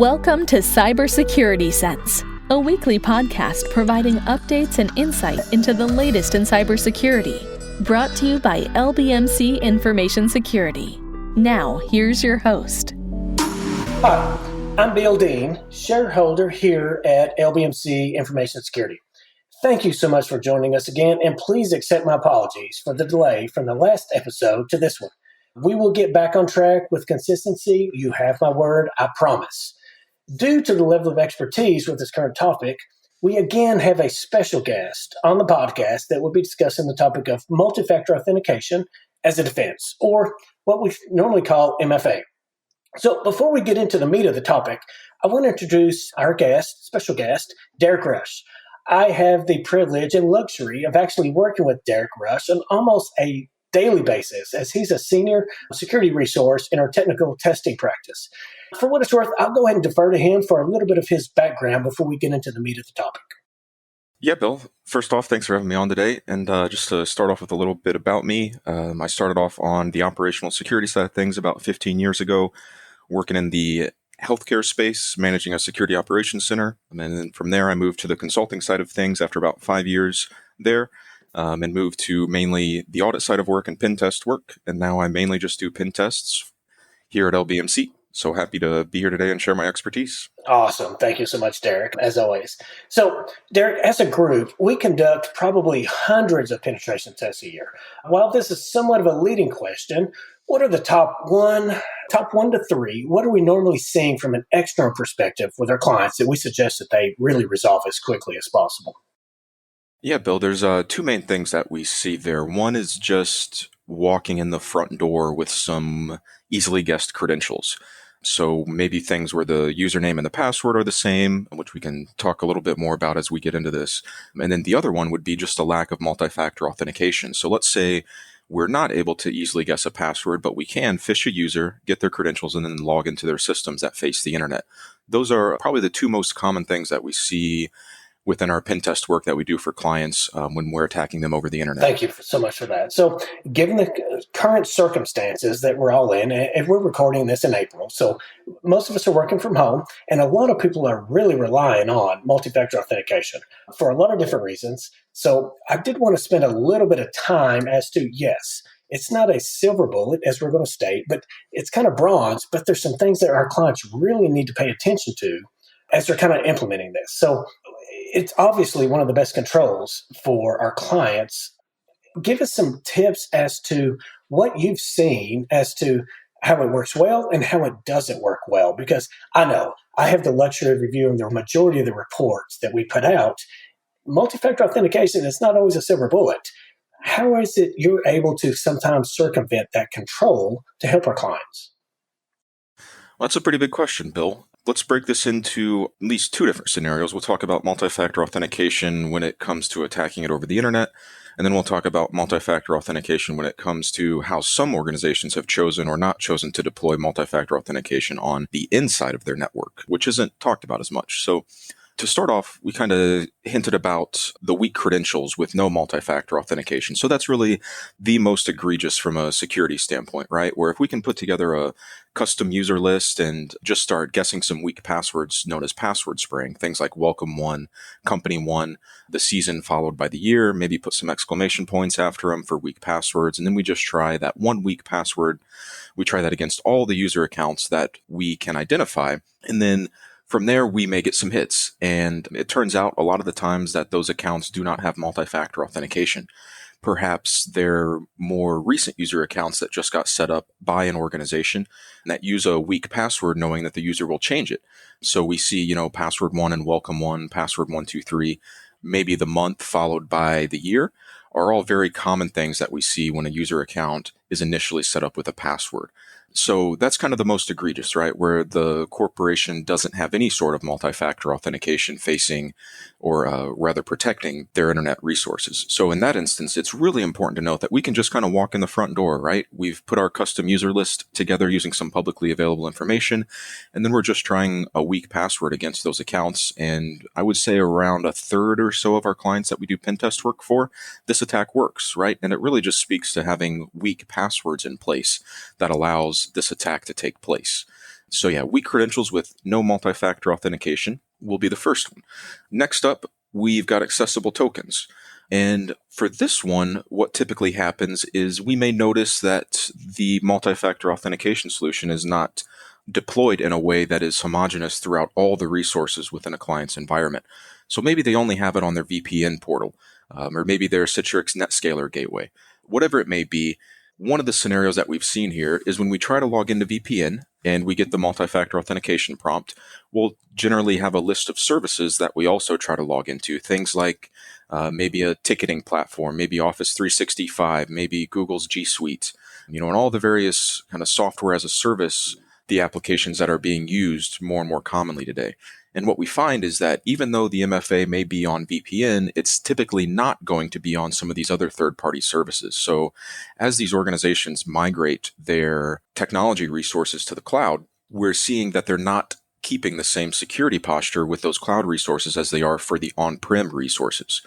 Welcome to Cybersecurity Sense, a weekly podcast providing updates and insight into the latest in cybersecurity. Brought to you by LBMC Information Security. Now, here's your host. Hi, I'm Bill Dean, shareholder here at LBMC Information Security. Thank you so much for joining us again, and please accept my apologies for the delay from the last episode to this one. We will get back on track with consistency. You have my word, I promise. Due to the level of expertise with this current topic, we again have a special guest on the podcast that will be discussing the topic of multi-factor authentication as a defense, or what we normally call MFA. So before we get into the meat of the topic, I want to introduce our guest, special guest, Derek Rush. I have the privilege and luxury of actually working with Derek Rush on almost a daily basis, as he's a senior security resource in our technical testing practice. For what it's worth, I'll go ahead and defer to him for a little bit of his background before we get into the meat of the topic. Yeah, Bill. First off, thanks for having me on today. And just to start off with a little bit about me, I started off on the operational security side of things about 15 years ago, working in the healthcare space, managing a security operations center. And then from there, I moved to the consulting side of things after about 5 years there, and moved to mainly the audit side of work and pen test work. And now I mainly just do pen tests here at LBMC. So happy to be here today and share my expertise. Awesome. Thank you so much, Derek, as always. So, Derek, as a group, we conduct probably hundreds of penetration tests a year. While this is somewhat of a leading question, what are the top one to three? What are we normally seeing from an external perspective with our clients that we suggest that they really resolve as quickly as possible? Yeah, Bill, there's two main things that we see there. One is just walking in the front door with some easily guessed credentials. So maybe things where the username and the password are the same, which we can talk a little bit more about as we get into this. And then the other one would be just a lack of multi-factor authentication. So let's say we're not able to easily guess a password, but we can phish a user, get their credentials, and then log into their systems that face the internet. Those are probably the two most common things that we see within our pen test work that we do for clients when we're attacking them over the internet. Thank you so much for that. So given the current circumstances that we're all in, and we're recording this in April, so most of us are working from home, and a lot of people are really relying on multi-factor authentication for a lot of different reasons. So I did want to spend a little bit of time as to, yes, it's not a silver bullet, as we're going to state, but it's kind of bronze, but there's some things that our clients really need to pay attention to as they're kind of implementing this. So it's obviously one of the best controls for our clients. Give us some tips as to what you've seen as to how it works well and how it doesn't work well. Because I know I have the luxury of reviewing the majority of the reports that we put out. Multi-factor authentication is not always a silver bullet. How is it you're able to sometimes circumvent that control to help our clients? Well, that's a pretty big question, Bill. Let's break this into at least two different scenarios. We'll talk about multi-factor authentication when it comes to attacking it over the internet, and then we'll talk about multi-factor authentication when it comes to how some organizations have chosen or not chosen to deploy multi-factor authentication on the inside of their network, which isn't talked about as much. So to start off, we kind of hinted about the weak credentials with no multi-factor authentication. So that's really the most egregious from a security standpoint, right? Where if we can put together a custom user list and just start guessing some weak passwords known as password spraying, things like welcome one, company one, the season followed by the year, maybe put some exclamation points after them for weak passwords. And then we just try that one weak password. We try that against all the user accounts that we can identify. And then from there, we may get some hits, and it turns out a lot of the times that those accounts do not have multi-factor authentication. Perhaps they're more recent user accounts that just got set up by an organization that use a weak password knowing that the user will change it. So we see, password one and welcome one, password 123, maybe the month followed by the year are all very common things that we see when a user account is initially set up with a password. So that's kind of the most egregious, right? Where the corporation doesn't have any sort of multi-factor authentication facing or rather protecting their internet resources. So in that instance, it's really important to note that we can just kind of walk in the front door, right? We've put our custom user list together using some publicly available information, and then we're just trying a weak password against those accounts. And I would say around a third or so of our clients that we do pen test work for, this attack works, right? And it really just speaks to having weak passwords in place that allows this attack to take place. So yeah, weak credentials with no multi-factor authentication will be the first one. Next up, we've got accessible tokens. And for this one, what typically happens is we may notice that the multi-factor authentication solution is not deployed in a way that is homogeneous throughout all the resources within a client's environment. So maybe they only have it on their VPN portal, or maybe their Citrix NetScaler gateway. Whatever it may be, one of the scenarios that we've seen here is when we try to log into VPN and we get the multi-factor authentication prompt, we'll generally have a list of services that we also try to log into. Things like maybe a ticketing platform, maybe Office 365, maybe Google's G Suite, and all the various kind of software as a service, the applications that are being used more and more commonly today. And what we find is that even though the MFA may be on VPN, it's typically not going to be on some of these other third-party services. So as these organizations migrate their technology resources to the cloud, we're seeing that they're not keeping the same security posture with those cloud resources as they are for the on-prem resources.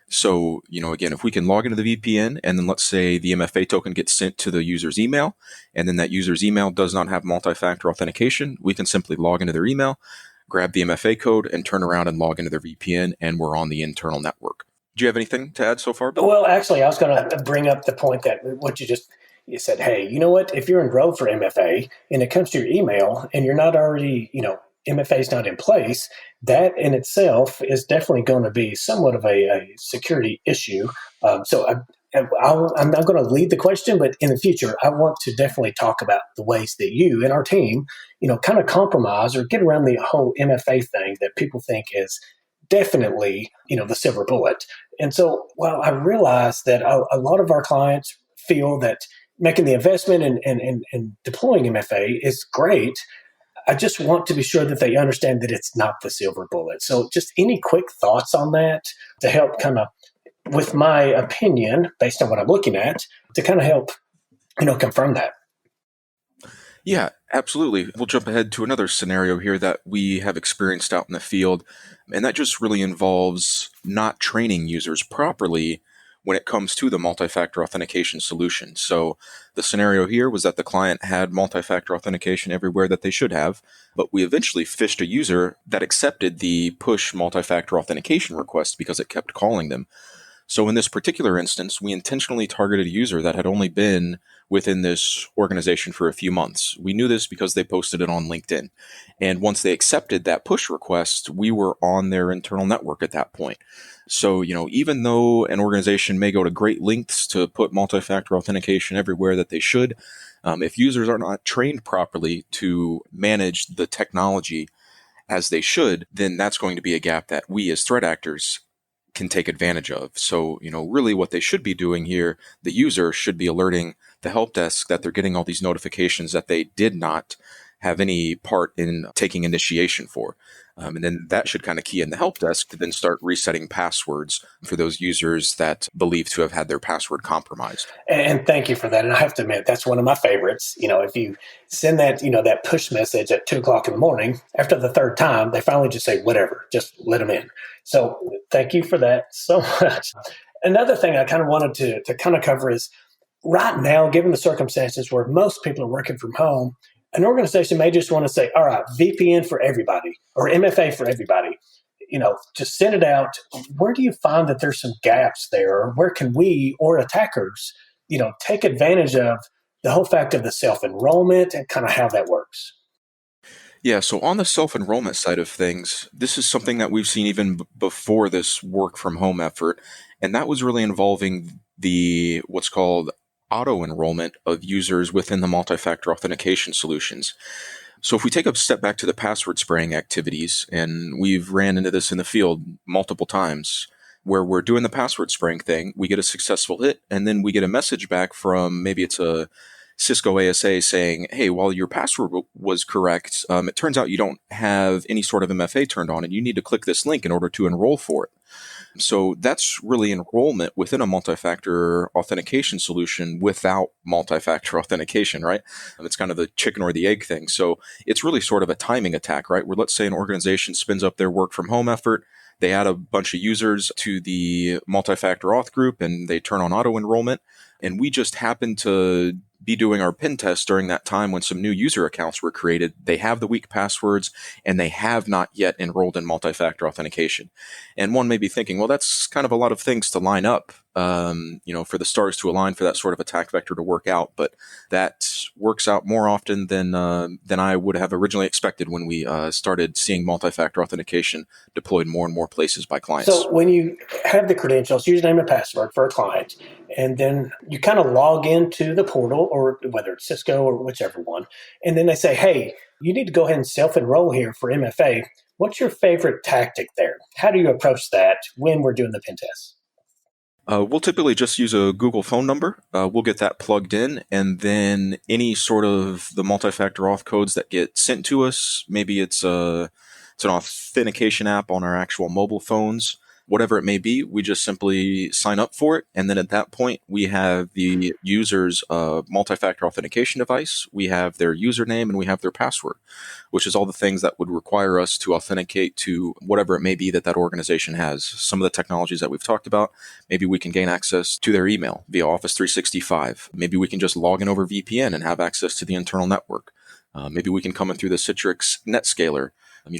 So, again, if we can log into the VPN and then let's say the MFA token gets sent to the user's email, and then that user's email does not have multi-factor authentication, we can simply log into their email, grab the MFA code, and turn around and log into their VPN, and we're on the internal network. Do you have anything to add so far, Bill? Well, actually, I was going to bring up the point that what you said, hey, you know what? If you're enrolled for MFA and it comes to your email and you're not already, MFA is not in place, that in itself is definitely going to be somewhat of a security issue. So I'm not going to lead the question, but in the future, I want to definitely talk about the ways that you and our team, kind of compromise or get around the whole MFA thing that people think is definitely, the silver bullet. And so while I realize that a lot of our clients feel that making the investment and deploying MFA is great, I just want to be sure that they understand that it's not the silver bullet. So just any quick thoughts on that to help kind of, with my opinion, based on what I'm looking at, to kind of help, confirm that. Yeah, absolutely. We'll jump ahead to another scenario here that we have experienced out in the field, and that just really involves not training users properly when it comes to the multi-factor authentication solution. So the scenario here was that the client had multi-factor authentication everywhere that they should have, but we eventually phished a user that accepted the push multi-factor authentication request because it kept calling them. So in this particular instance, we intentionally targeted a user that had only been within this organization for a few months. We knew this because they posted it on LinkedIn. And once they accepted that push request, we were on their internal network at that point. So, even though an organization may go to great lengths to put multi-factor authentication everywhere that they should, if users are not trained properly to manage the technology as they should, then that's going to be a gap that we as threat actors can take advantage of. So, really what they should be doing here, the user should be alerting the help desk that they're getting all these notifications that they did not have any part in taking initiation for. And then that should kind of key in the help desk to then start resetting passwords for those users that believe to have had their password compromised. And thank you for that. And I have to admit, that's one of my favorites. If you send that, that push message at 2:00 in the morning, after the third time, they finally just say, whatever, just let them in. So thank you for that so much. Another thing I kind of wanted to kind of cover is right now, given the circumstances where most people are working from home, an organization may just want to say, all right, VPN for everybody or MFA for everybody, just send it out. Where do you find that there's some gaps there? Or where can we or attackers, take advantage of the whole fact of the self-enrollment and kind of how that works? Yeah, so on the self-enrollment side of things, this is something that we've seen even before this work from home effort, and that was really involving the what's called auto-enrollment of users within the multi-factor authentication solutions. So if we take a step back to the password spraying activities, and we've ran into this in the field multiple times, where we're doing the password spraying thing, we get a successful hit, and then we get a message back from maybe it's a Cisco ASA saying, hey, while your password was correct, it turns out you don't have any sort of MFA turned on, and you need to click this link in order to enroll for it. So that's really enrollment within a multi-factor authentication solution without multi-factor authentication, right? It's kind of the chicken or the egg thing. So it's really sort of a timing attack, right? Where let's say an organization spins up their work from home effort, they add a bunch of users to the multi-factor auth group, and they turn on auto-enrollment. And we just happen to be doing our pen test during that time when some new user accounts were created. They have the weak passwords and they have not yet enrolled in multi-factor authentication. And one may be thinking, well, that's kind of a lot of things to line up, for the stars to align for that sort of attack vector to work out. But that works out more often than I would have originally expected when we started seeing multi-factor authentication deployed more and more places by clients. So when you have the credentials, username and password for a client, and then you kind of log into the portal, or whether it's Cisco or whichever one, and then they say, hey, you need to go ahead and self-enroll here for MFA. What's your favorite tactic there? How do you approach that when we're doing the pen test? We'll typically just use a Google phone number. We'll get that plugged in, and then any sort of the multi-factor auth codes that get sent to us, maybe it's an authentication app on our actual mobile phones, whatever it may be, we just simply sign up for it. And then at that point, we have the user's multi-factor authentication device, we have their username, and we have their password, which is all the things that would require us to authenticate to whatever it may be that organization has. Some of the technologies that we've talked about, maybe we can gain access to their email via Office 365. Maybe we can just log in over VPN and have access to the internal network. Maybe we can come in through the Citrix NetScaler.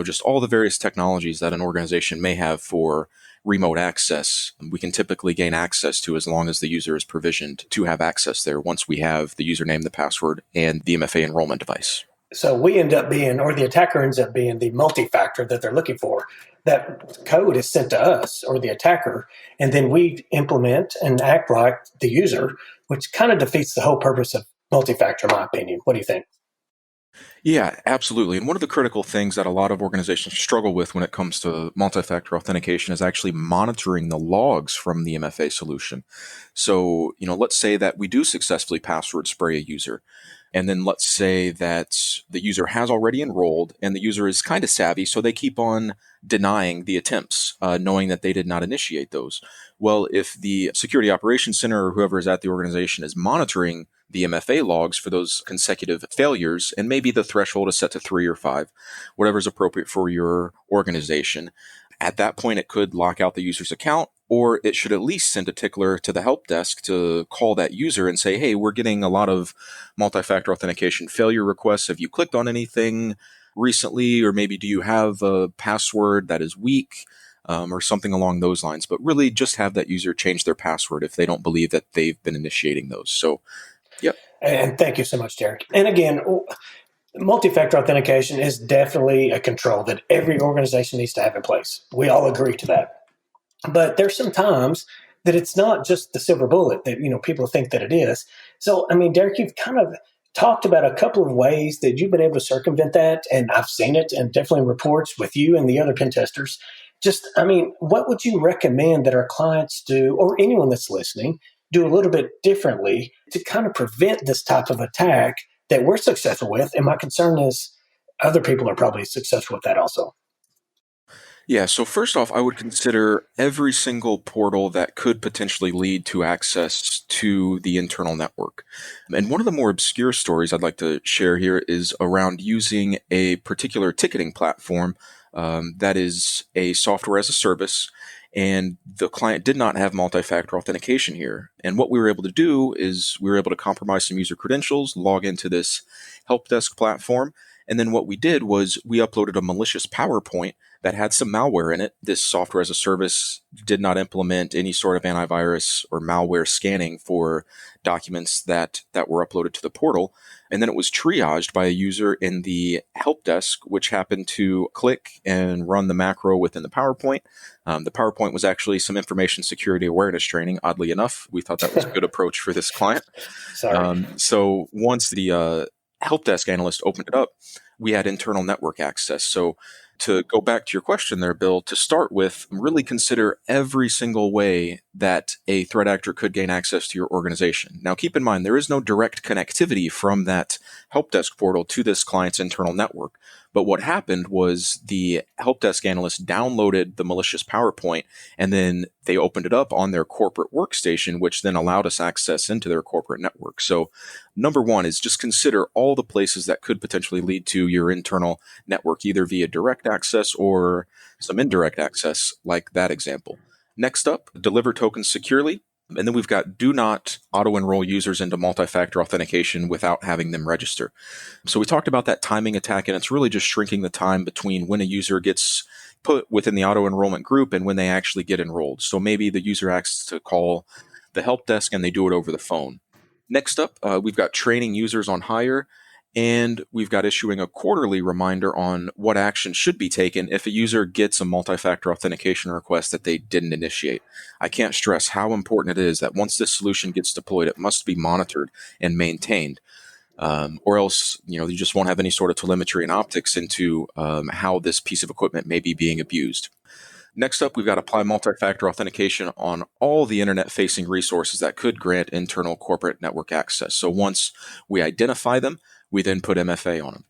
Just all the various technologies that an organization may have for remote access, we can typically gain access to as long as the user is provisioned to have access there once we have the username, the password, and the MFA enrollment device. So we end up being, or the attacker ends up being the multi-factor that they're looking for. That code is sent to us or the attacker, and then we implement and act like the user, which kind of defeats the whole purpose of multi-factor, in my opinion. What do you think? Yeah, absolutely. And one of the critical things that a lot of organizations struggle with when it comes to multi-factor authentication is actually monitoring the logs from the MFA solution. So, let's say that we do successfully password spray a user. And then let's say that the user has already enrolled and the user is kind of savvy, so they keep on denying the attempts, knowing that they did not initiate those. Well, if the security operations center or whoever is at the organization is monitoring the MFA logs for those consecutive failures, and maybe the threshold is set to 3 or 5, whatever is appropriate for your organization, at that point it could lock out the user's account, or it should at least send a tickler to the help desk to call that user and say, hey, we're getting a lot of multi-factor authentication failure requests. Have you clicked on anything recently? Or maybe do you have a password that is weak? Or something along those lines. But really just have that user change their password if they don't believe that they've been initiating those. So, yep. And thank you so much, Derek. And again, multi-factor authentication is definitely a control that every organization needs to have in place. We all agree to that. But there's some times that it's not just the silver bullet that, people think that it is. So, Derek, you've kind of talked about a couple of ways that you've been able to circumvent that, and I've seen it, and definitely reports with you and the other pen testers. What would you recommend that our clients do, or anyone that's listening, do a little bit differently to kind of prevent this type of attack that we're successful with? And my concern is other people are probably successful with that also. Yeah, so first off, I would consider every single portal that could potentially lead to access to the internal network. And one of the more obscure stories I'd like to share here is around using a particular ticketing platform that is a software as a service, and the client did not have multi-factor authentication here. And what we were able to do is we were able to compromise some user credentials, log into this help desk platform, and then what we did was we uploaded a malicious PowerPoint that had some malware in it. This software as a service did not implement any sort of antivirus or malware scanning for documents that were uploaded to the portal. And then it was triaged by a user in the help desk, which happened to click and run the macro within the PowerPoint. The PowerPoint was actually some information security awareness training. Oddly enough, we thought that was a good approach for this client. So once the help desk analyst opened it up, we had internal network access. So to go back to your question there, Bill, to start with, really consider every single way that a threat actor could gain access to your organization. Now, keep in mind, there is no direct connectivity from that help desk portal to this client's internal network. But what happened was the help desk analyst downloaded the malicious PowerPoint, and then they opened it up on their corporate workstation, which then allowed us access into their corporate network. So number one is just consider all the places that could potentially lead to your internal network, either via direct access or some indirect access, like that example. Next up, deliver tokens securely. And then we've got do not auto-enroll users into multi-factor authentication without having them register. So we talked about that timing attack, and it's really just shrinking the time between when a user gets put within the auto-enrollment group and when they actually get enrolled. So maybe the user asks to call the help desk and they do it over the phone. Next up, we've got training users on hire, and we've got issuing a quarterly reminder on what action should be taken if a user gets a multi-factor authentication request that they didn't initiate. I can't stress how important it is that once this solution gets deployed, it must be monitored and maintained, or else you just won't have any sort of telemetry and optics into how this piece of equipment may be being abused. Next up, we've got apply multi-factor authentication on all the internet-facing resources that could grant internal corporate network access. So once we identify them, we then put MFA on them.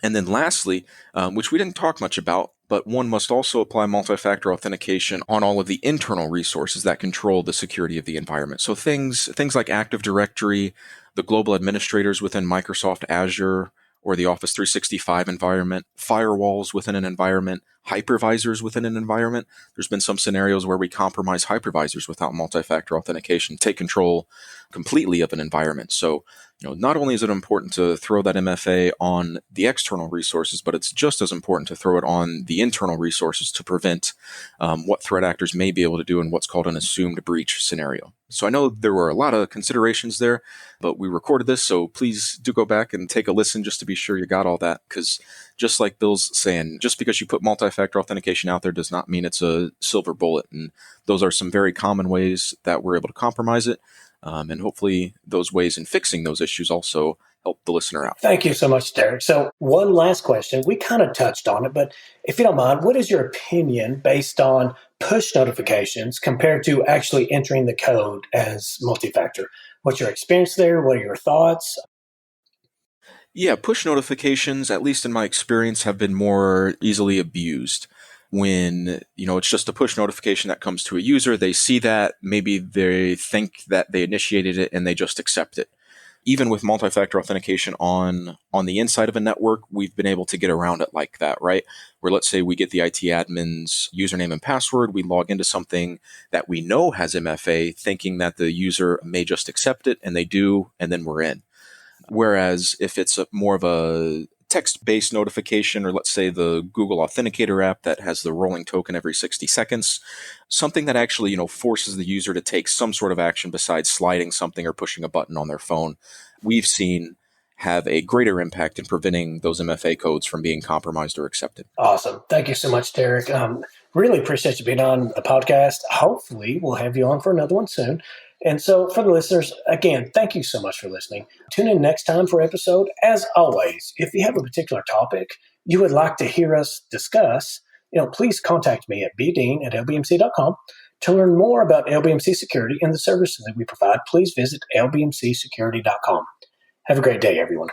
And then lastly, which we didn't talk much about, but one must also apply multi-factor authentication on all of the internal resources that control the security of the environment. So things like Active Directory, the global administrators within Microsoft Azure or the Office 365 environment, firewalls within an environment, hypervisors within an environment. There's been some scenarios where we compromise hypervisors without multi-factor authentication, take control completely of an environment. So, not only is it important to throw that MFA on the external resources, but it's just as important to throw it on the internal resources to prevent what threat actors may be able to do in what's called an assumed breach scenario. So I know there were a lot of considerations there, but we recorded this, so please do go back and take a listen just to be sure you got all that, because just like Bill's saying, just because you put multi-factor authentication out there does not mean it's a silver bullet, and those are some very common ways that we're able to compromise it. And hopefully those ways in fixing those issues also help the listener out. Thank you so much, Derek. So one last question. We kind of touched on it, but if you don't mind, what is your opinion based on push notifications compared to actually entering the code as multi-factor? What's your experience there? What are your thoughts? Yeah, push notifications, at least in my experience, have been more easily abused. When, it's just a push notification that comes to a user, they see that, maybe they think that they initiated it and they just accept it. Even with multi-factor authentication on the inside of a network, we've been able to get around it like that, right? Where let's say we get the IT admin's username and password, we log into something that we know has MFA, thinking that the user may just accept it, and they do, and then we're in. Whereas if it's more of a text-based notification, or let's say the Google Authenticator app that has the rolling token every 60 seconds, something that actually, forces the user to take some sort of action besides sliding something or pushing a button on their phone, we've seen have a greater impact in preventing those MFA codes from being compromised or accepted. Awesome. Thank you so much, Derek. Really appreciate you being on the podcast. Hopefully we'll have you on for another one soon. And so for the listeners, again, thank you so much for listening. Tune in next time for episode. As always, if you have a particular topic you would like to hear us discuss, please contact me at bdean@lbmc.com. To learn more about LBMC Security and the services that we provide, please visit lbmcsecurity.com. Have a great day, everyone.